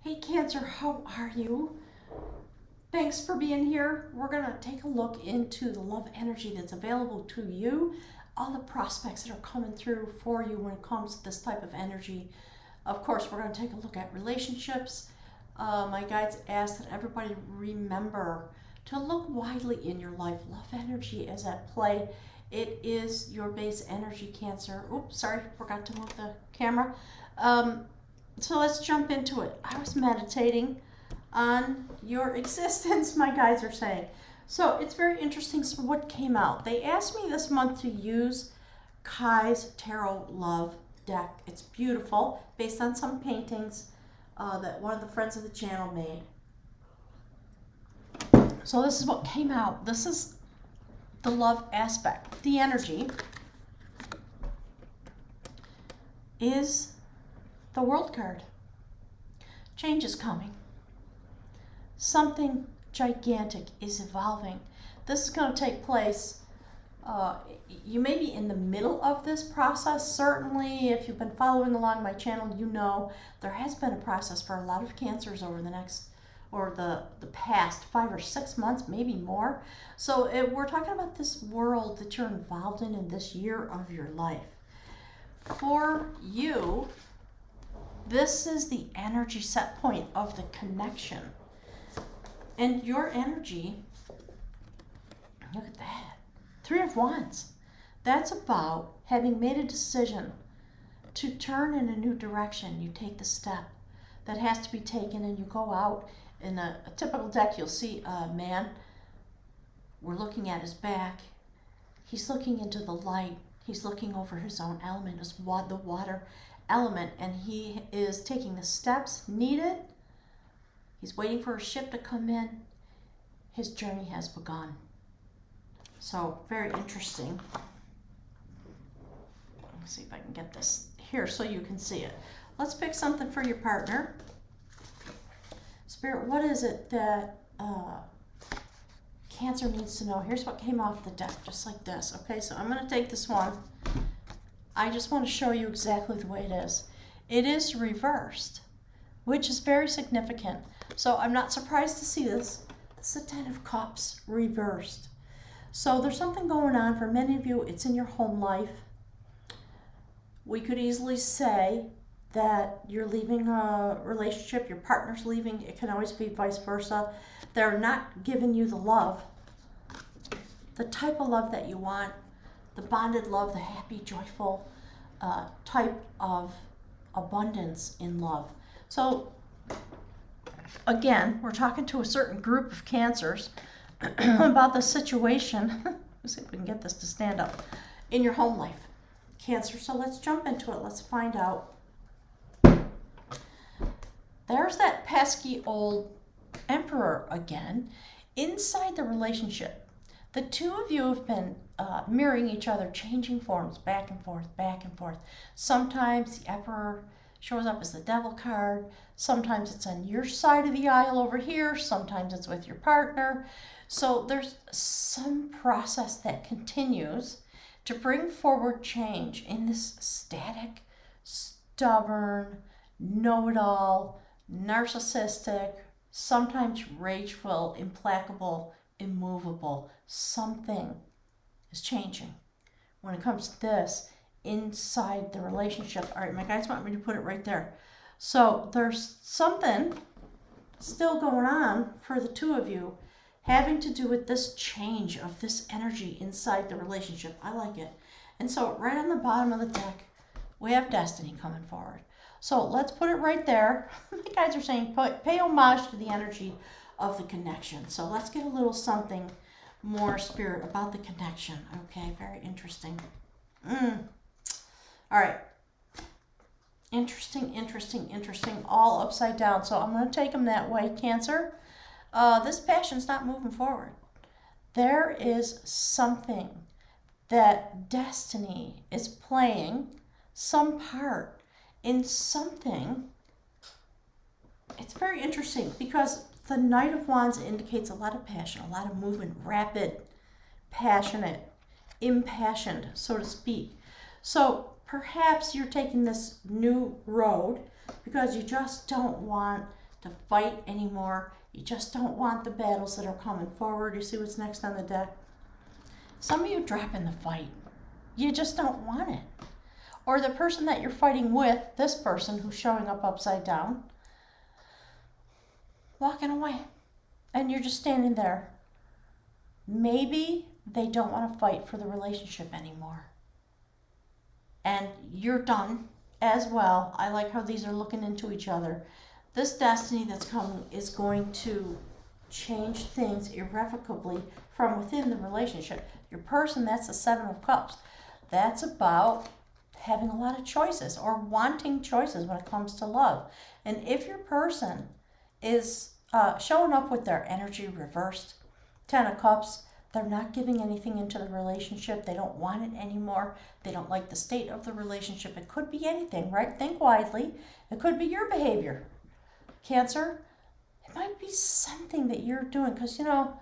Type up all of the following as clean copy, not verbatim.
Hey Cancer, how are you? Thanks for being here. We're going to take a look into the love energy that's available to you, all the prospects that are coming through for you when it comes to this type of energy. Of course, we're going to take a look at relationships. My guides ask that everybody remember to look widely in your life. Love energy is at play. It is your base energy, Cancer. Oops, sorry, forgot to move the camera. So let's jump into it. I was meditating on your existence, my guides are saying. So it's very interesting what came out. They asked me this month to use Kai's Tarot Love deck. It's beautiful, based on some paintings that one of the friends of the channel made. So this is what came out. This is the love aspect. The energy is the World card. Change is coming. Something gigantic is evolving. This is going to take place. You may be in the middle of this process. Certainly, if you've been following along my channel, you know there has been a process for a lot of Cancers over the past 5 or 6 months, maybe more. So we're talking about this world that you're involved in this year of your life. For you, this is the energy set point of the connection. And your energy, look at that, 3 of Wands. That's about having made a decision to turn in a new direction. You take the step that has to be taken and you go out. In a typical deck, you'll see a man. We're looking at his back. He's looking into the light. He's looking over his own element, the water element, and he is taking the steps needed. He's waiting for a ship to come in. His journey has begun. So very interesting. Let's see if I can get this here so you can see it. Let's pick something for your partner. Spirit, what is it that Cancer needs to know? Here's what came off the deck, just like this. Okay, so I'm going to take this one. I just want to show you exactly the way it is. It is reversed, which is very significant. So I'm not surprised to see this. It's the 10 of Cups reversed. So there's something going on for many of you. It's in your home life. We could easily say that you're leaving a relationship, your partner's leaving. It can always be vice versa. They're not giving you the love, the type of love that you want, the bonded love, the happy, joyful type of abundance in love. So again, we're talking to a certain group of Cancers about the situation. Let's see if we can get this to stand up in your home life, Cancer. So let's jump into it. Let's find out. There's that pesky old Emperor again inside the relationship. The two of you have been mirroring each other, changing forms back and forth, back and forth. Sometimes the Emperor shows up as the Devil card. Sometimes it's on your side of the aisle over here. Sometimes it's with your partner. So there's some process that continues to bring forward change in this static, stubborn, know-it-all, narcissistic, sometimes rageful, implacable, immovable. Something is changing when it comes to this inside the relationship. All right, my guys want me to put it right there. So there's something still going on for the two of you having to do with this change of this energy inside the relationship. I like it. And so right on the bottom of the deck, we have Destiny coming forward. So let's put it right there. My guys are saying pay homage to the energy of the connection. So let's get a little something more, Spirit, about the connection. Okay, very interesting. All right. Interesting, interesting, interesting. All upside down. So I'm going to take them that way, Cancer. This passion's not moving forward. There is something that Destiny is playing some part in something. It's very interesting because the Knight of Wands indicates a lot of passion, a lot of movement, rapid, passionate, impassioned, so to speak. So perhaps you're taking this new road because you just don't want to fight anymore. You just don't want the battles that are coming forward. You see what's next on the deck? Some of you dropping the fight. You just don't want it. Or the person that you're fighting with, this person who's showing up upside down, walking away. And you're just standing there. Maybe they don't want to fight for the relationship anymore. And you're done as well. I like how these are looking into each other. This destiny that's coming is going to change things irrevocably from within the relationship. Your person, that's the Seven of Cups. That's about having a lot of choices or wanting choices when it comes to love. And if your person is showing up with their energy reversed, Ten of Cups, they're not giving anything into the relationship. They don't want it anymore. They don't like the state of the relationship. It could be anything, right? Think widely. It could be your behavior. Cancer, it might be something that you're doing because, you know,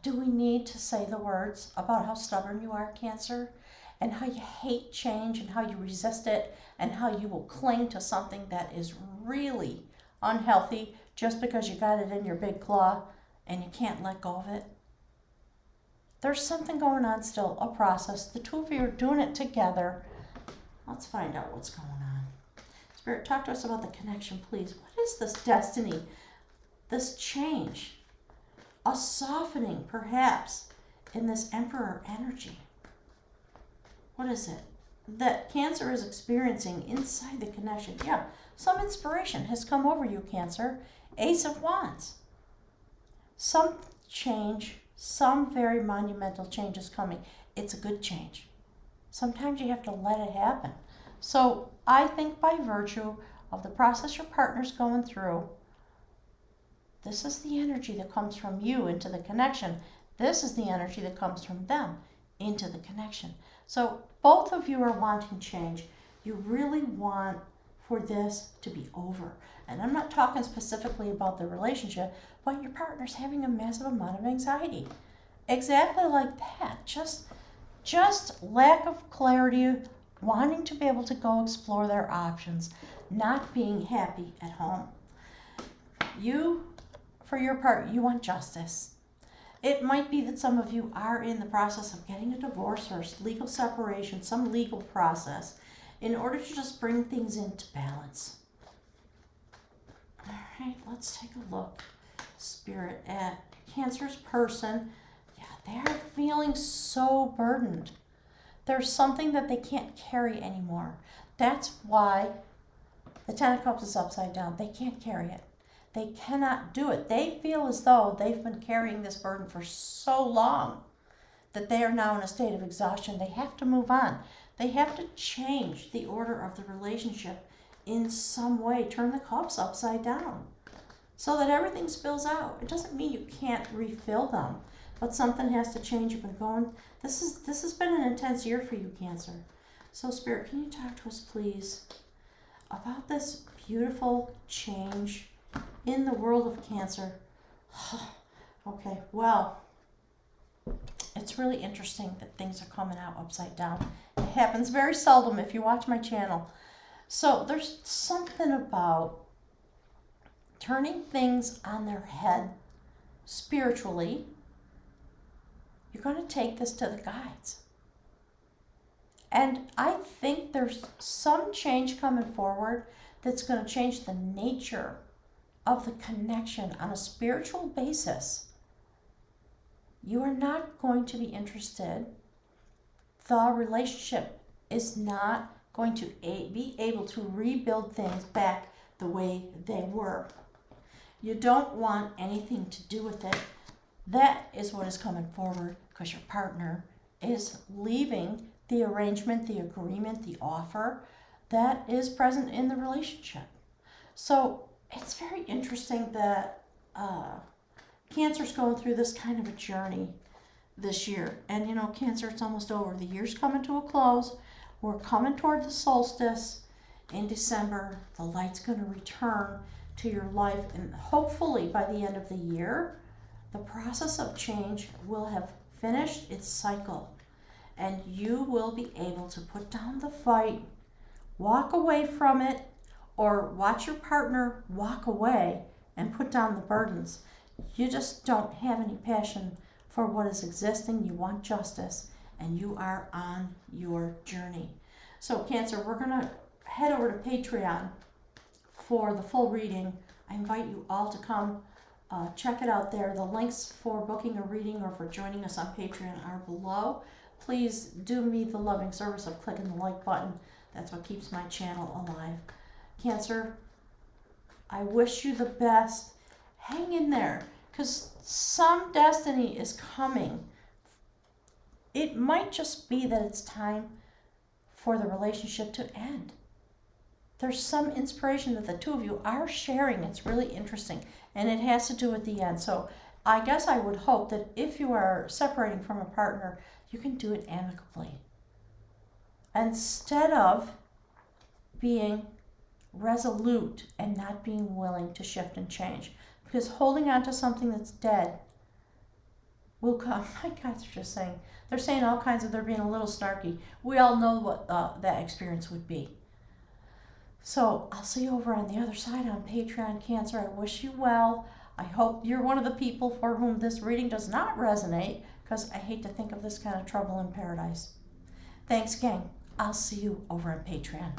do we need to say the words about how stubborn you are, Cancer, and how you hate change and how you resist it and how you will cling to something that is really unhealthy just because you got it in your big claw and you can't let go of it? There's something going on still, a process. The two of you are doing it together. Let's find out what's going on. Spirit, talk to us about the connection, please. What is this destiny, this change, a softening perhaps in this Emperor energy? What is it that Cancer is experiencing inside the connection? Yeah, some inspiration has come over you, Cancer. Ace of Wands. Some change, some very monumental change is coming. It's a good change. Sometimes you have to let it happen. So I think by virtue of the process your partner's going through, this is the energy that comes from you into the connection. This is the energy that comes from them into the connection. So both of you are wanting change. You really want for this to be over. And I'm not talking specifically about the relationship, but your partner's having a massive amount of anxiety. Exactly like that. Just lack of clarity, wanting to be able to go explore their options, not being happy at home. You, for your part, you want justice. It might be that some of you are in the process of getting a divorce or legal separation, some legal process, in order to just bring things into balance. All right, let's take a look, Spirit, at Cancer's person. Yeah, they're feeling so burdened. There's something that they can't carry anymore. That's why the Ten of Cups is upside down. They can't carry it. They cannot do it. They feel as though they've been carrying this burden for so long that they are now in a state of exhaustion. They have to move on. They have to change the order of the relationship in some way. Turn the cups upside down so that everything spills out. It doesn't mean you can't refill them, but something has to change. You've been going, this has been an intense year for you, Cancer. So Spirit, can you talk to us, please, about this beautiful change in the world of Cancer? Okay, well, it's really interesting that things are coming out upside down. It happens very seldom if you watch my channel. So there's something about turning things on their head spiritually. You're going to take this to the guides. And I think there's some change coming forward that's going to change the nature of the connection on a spiritual basis. You are not going to be interested. The relationship is not going to be able to rebuild things back the way they were. You don't want anything to do with it. That is what is coming forward because your partner is leaving the arrangement, the agreement, the offer that is present in the relationship. So it's very interesting that Cancer's going through this kind of a journey this year. And you know, Cancer, it's almost over. The year's coming to a close. We're coming toward the solstice in December. The light's going to return to your life, and hopefully by the end of the year, the process of change will have finished its cycle, and you will be able to put down the fight, walk away from it, or watch your partner walk away and put down the burdens. You just don't have any passion for what is existing. You want justice, and you are on your journey. So Cancer, we're going to head over to Patreon for the full reading. I invite you all to come check it out there. The links for booking a reading or for joining us on Patreon are below. Please do me the loving service of clicking the like button. That's what keeps my channel alive. Cancer, I wish you the best. Hang in there, because some destiny is coming. It might just be that it's time for the relationship to end. There's some inspiration that the two of you are sharing. It's really interesting, and it has to do with the end. So I guess I would hope that if you are separating from a partner, you can do it amicably, instead of being resolute and not being willing to shift and change. Because holding on to something that's dead will come. My guys are just saying, they're saying all kinds of, they're being a little snarky. We all know what that experience would be. So I'll see you over on the other side on Patreon, Cancer. I wish you well. I hope you're one of the people for whom this reading does not resonate, because I hate to think of this kind of trouble in paradise. Thanks, gang. I'll see you over on Patreon.